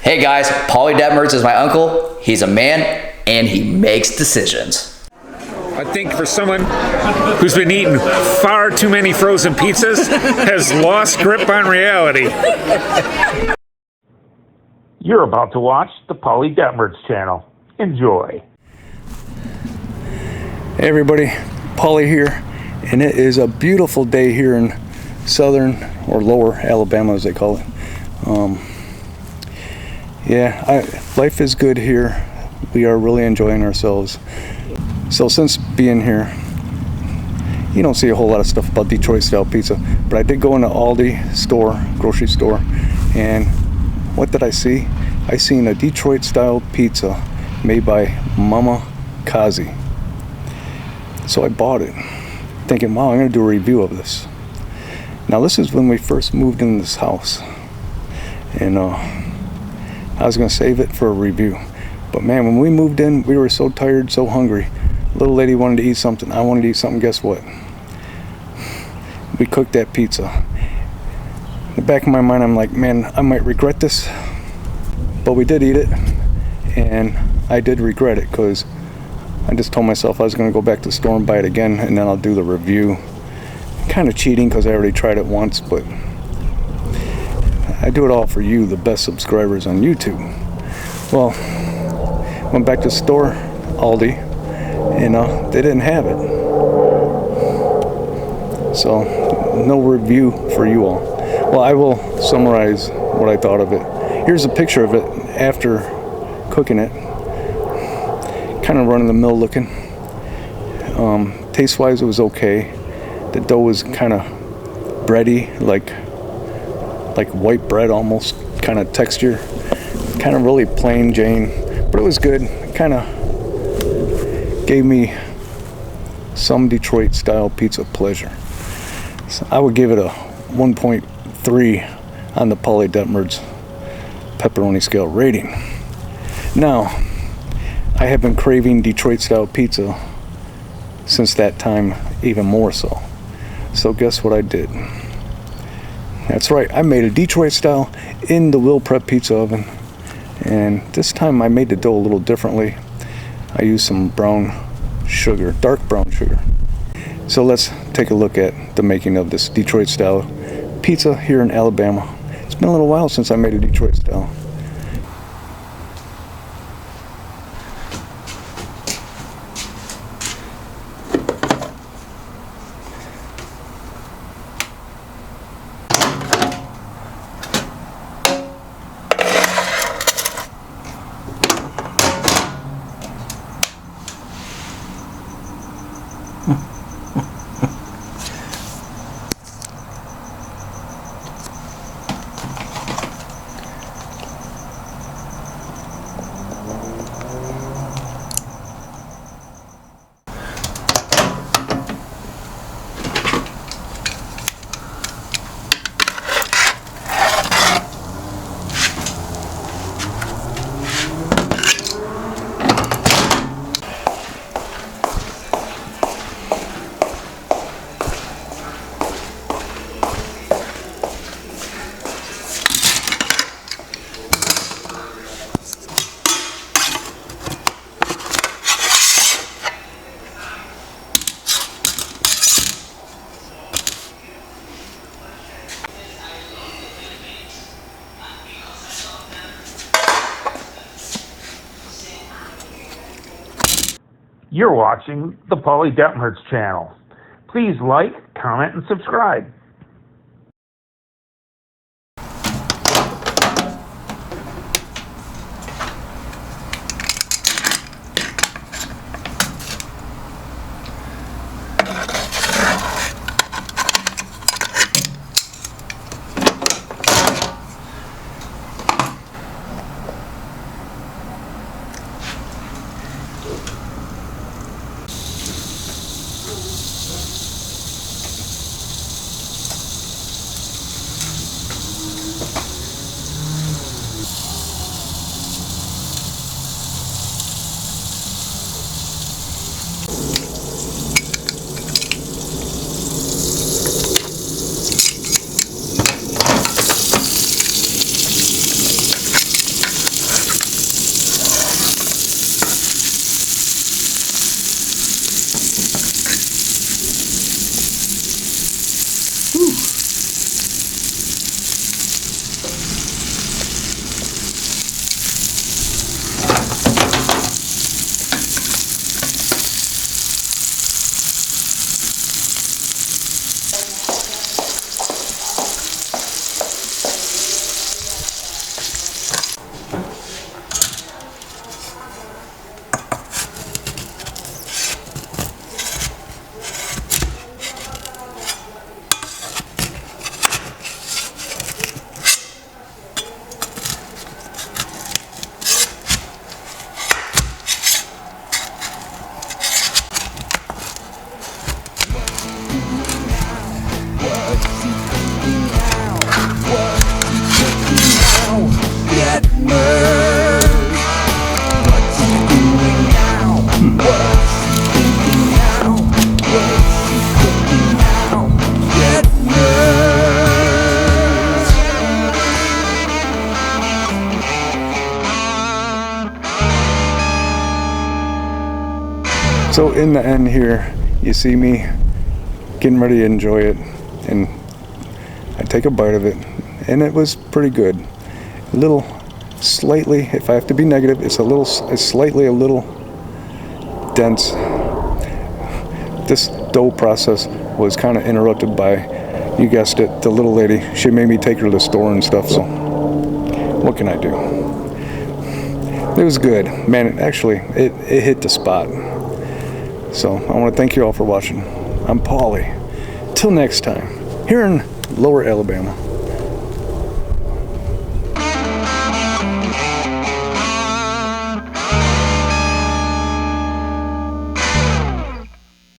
Hey guys, Paulie Detmerz is my uncle. He's a man and he makes decisions. I think for someone who's been eating far too many frozen pizzas has lost grip on reality. You're about to watch the Paulie Detmerz channel. Enjoy. Hey everybody, Paulie here, and it is a beautiful day here in southern or lower Alabama as they call it. Life is good here. We are really enjoying ourselves. So since being here, you don't see a whole lot of stuff about Detroit style pizza, but I did go in the Aldi store, grocery store, and what did I see? I seen a Detroit style pizza made by Mama Kazi. So I bought it, thinking, wow, I'm gonna do a review of this. Now this is when we first moved in this house, and I was gonna save it for a review. But man, when we moved in, we were so tired, so hungry. Little lady wanted to eat something, I wanted to eat something, guess what? We cooked that pizza. In the back of my mind, I'm like, man, I might regret this, but we did eat it, and I did regret it, because I just told myself I was gonna go back to the store and buy it again, and then I'll do the review. Kind of cheating, because I already tried it once, but I do it all for you, the best subscribers on YouTube. Well, went back to the store, Aldi, and they didn't have it. So, no review for you all. Well, I will summarize what I thought of it. Here's a picture of it after cooking it. Kind of run-of-the-mill looking. Taste-wise, it was okay. The dough was kind of bready, like white bread almost, kind of texture. Kind of really plain Jane, but it was good. Kind of gave me some Detroit style pizza pleasure. So I would give it a 1.3 on the Paulie Detmerz pepperoni scale rating. Now, I have been craving Detroit style pizza since that time, even more so. So guess what I did? That's right, I made a Detroit style in the Will Prep pizza oven, and this time I made the dough a little differently. I used some brown sugar, dark brown sugar. So let's take a look at the making of this Detroit style pizza here in Alabama. It's been a little while since I made a Detroit style. You're watching the Paulie Detmerz channel. Please like, comment, and subscribe. So in the end here, you see me getting ready to enjoy it, and I take a bite of it, and it was pretty good. A little slightly, if I have to be negative, it's slightly a little dense. This dough process was kind of interrupted by, you guessed it, the little lady. She made me take her to the store and stuff, so what can I do? It was good. Man, it hit the spot. So I want to thank you all for watching. I'm Paulie. Till next time, here in Lower Alabama.